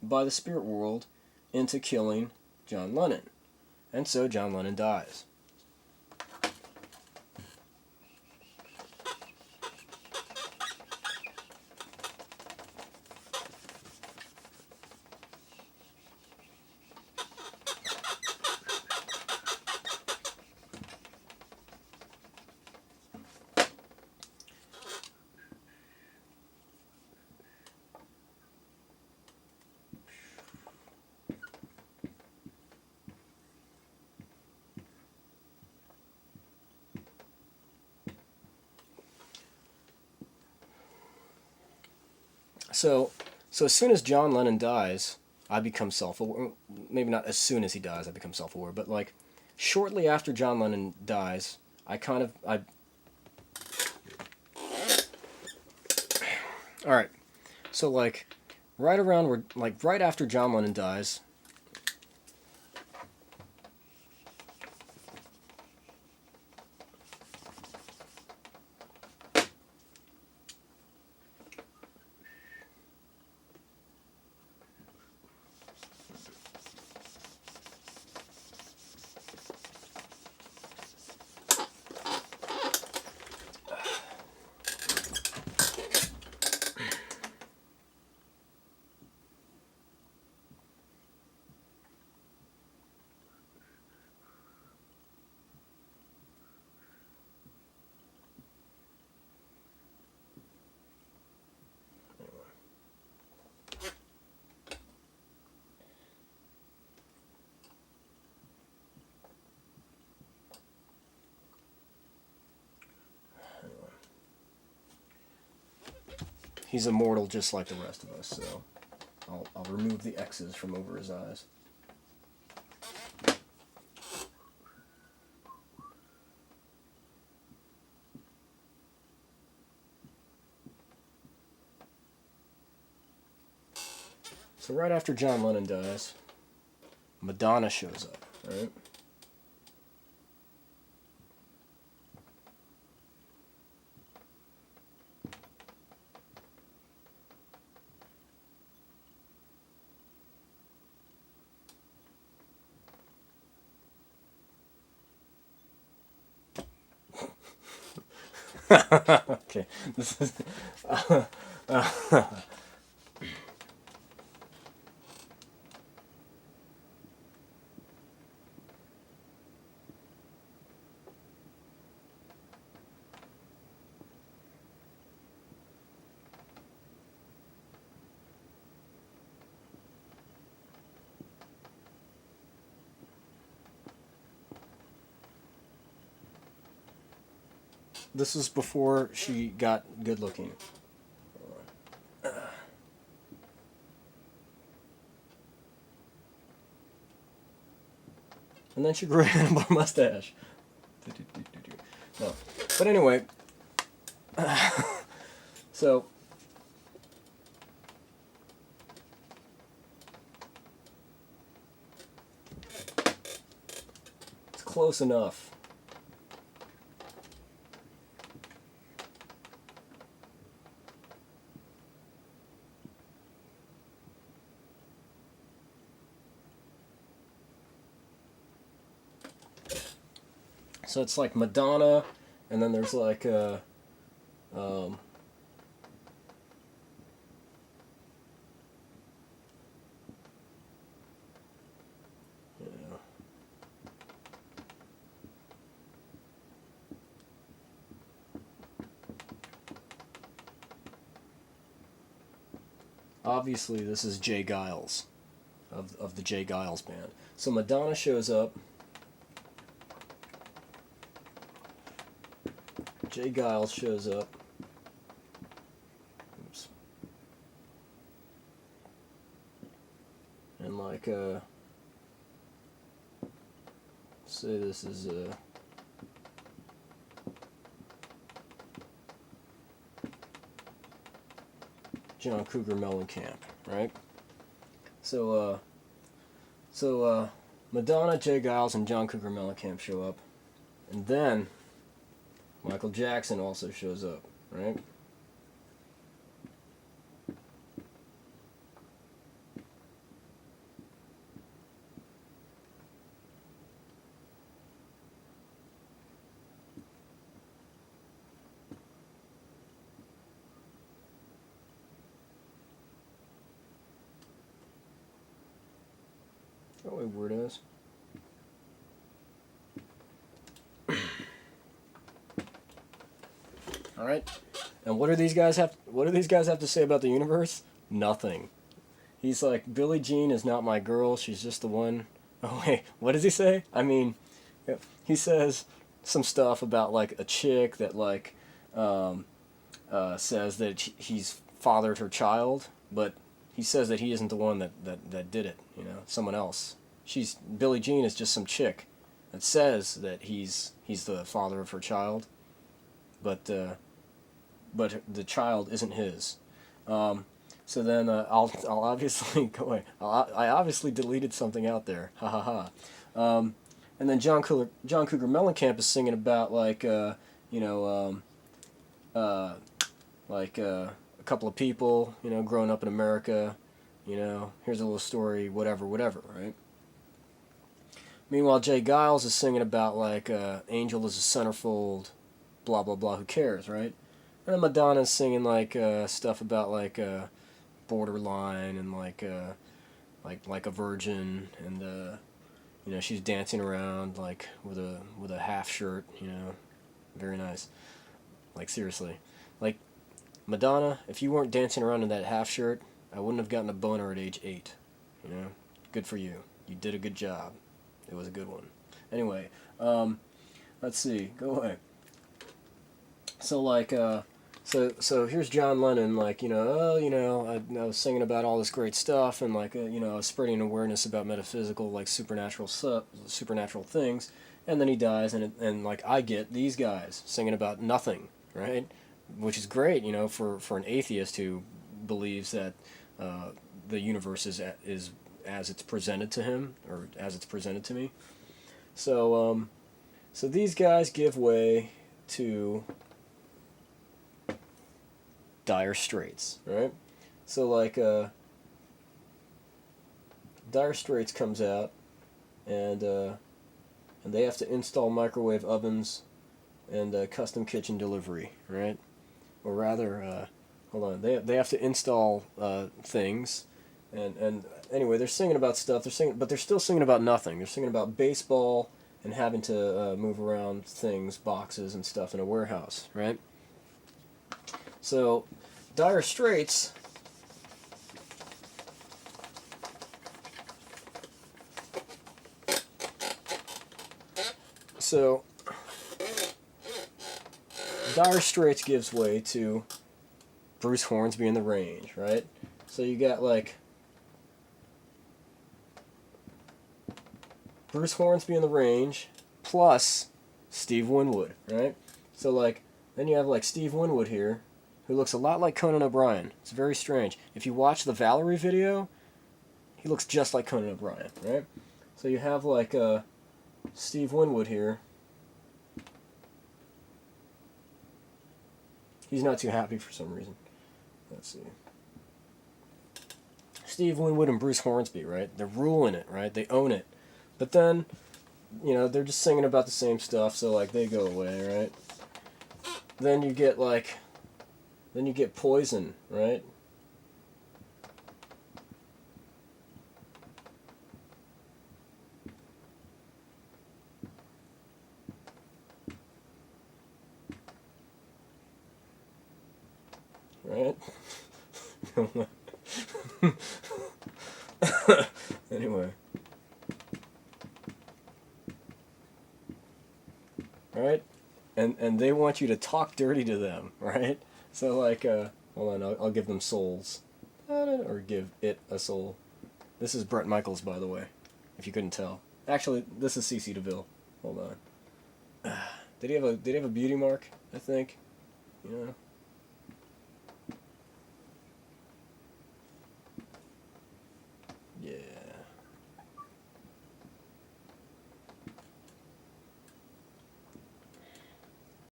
by the spirit world into killing John Lennon. And so John Lennon dies. So as soon as John Lennon dies, I become self-aware. Maybe not as soon as he dies, I become self-aware, but like shortly after John Lennon dies, I all right. So like right around where, like right after John Lennon dies. He's immortal just like the rest of us, so I'll remove the X's from over his eyes. So right after John Lennon dies, Madonna shows up, right? Okay, this is. This was before she got good looking. And then she grew a handlebar mustache. No. But anyway, so it's close enough. So it's like Madonna, and then there's like um, yeah. Obviously this is Jay Giles of the Jay Giles band. So Madonna shows up. Jay Giles shows up. Oops. And like say this is John Cougar Mellencamp, right? So Madonna, Jay Giles, and John Cougar Mellencamp show up, and then Michael Jackson also shows up, right? Go away, weirdos. All right. And what do these guys have? What do these guys have to say about the universe? Nothing. He's like, Billie Jean is not my girl. She's just the one. Oh wait, what does he say? I mean, he says some stuff about like a chick that like says that he's fathered her child, but he says that he isn't the one that did it. You know, someone else. Billie Jean is just some chick that says that he's the father of her child, but the child isn't his. So then I'll obviously go away. I obviously deleted something out there. Ha ha ha. And then John Cougar Mellencamp is singing about like like a couple of people, you know, growing up in America. You know, here's a little story, whatever, right? Meanwhile, Jay Giles is singing about like Angel is a centerfold, blah blah blah. Who cares, right? And then Madonna's singing like stuff about like borderline and like a virgin, and you know, she's dancing around like with a half shirt. You know, very nice. Like seriously, like Madonna, if you weren't dancing around in that half shirt, I wouldn't have gotten a boner at age 8. You know, good for you. You did a good job. It was a good one. Anyway, let's see. Go away. So like, so here's John Lennon, like, you know, oh, you know, I was singing about all this great stuff, and like, you know, spreading awareness about metaphysical, like supernatural things, and then he dies, and like I get these guys singing about nothing, right? Which is great, you know, for an atheist who believes that the universe is as it's presented to him, or as it's presented to me. So so these guys give way to Dire Straits, right? So like Dire Straits comes out, and they have to install microwave ovens and custom kitchen delivery, right? Or rather, hold on, they have to install things, and anyway, they're singing about stuff. But they're still singing about nothing. They're singing about baseball and having to move around things, boxes and stuff in a warehouse, right? So, Dire Straits Dire Straits gives way to Bruce Hornsby and the Range, right? So you got like Bruce Hornsby and the Range plus Steve Winwood, right? So like then you have like Steve Winwood here, who looks a lot like Conan O'Brien. It's very strange. If you watch the Valerie video, he looks just like Conan O'Brien, right? So you have like Steve Winwood here. He's not too happy for some reason. Let's see. Steve Winwood and Bruce Hornsby, right? They're ruling it, right? They own it. But then, you know, they're just singing about the same stuff, so like they go away, right? Then you get like, Poison, right? Right? Anyway. Right? And they want you to talk dirty to them, right? So like, hold on, I'll give them souls. Or give it a soul. This is Bret Michaels, by the way, if you couldn't tell. Actually, this is CC DeVille. Hold on. Did he have a beauty mark, I think? You know?